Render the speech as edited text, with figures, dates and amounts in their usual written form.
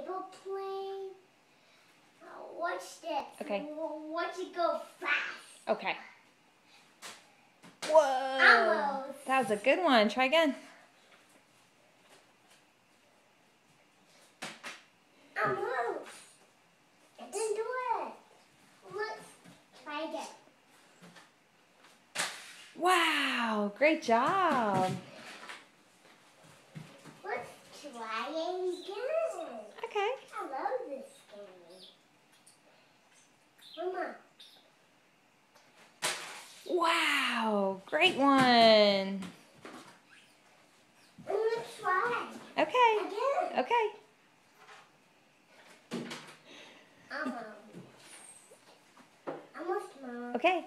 airplane. Watch this. Okay. Watch it go fast. Okay. Whoa. Almost. That was a good one. Try again. Almost. I didn't do it. Let's try again. Wow. Great job. Let's try it again. Okay. I love this game. Mama. Wow. Great one. I'm going to try Okay. again. Okay. Almost. Almost, Mama. Okay.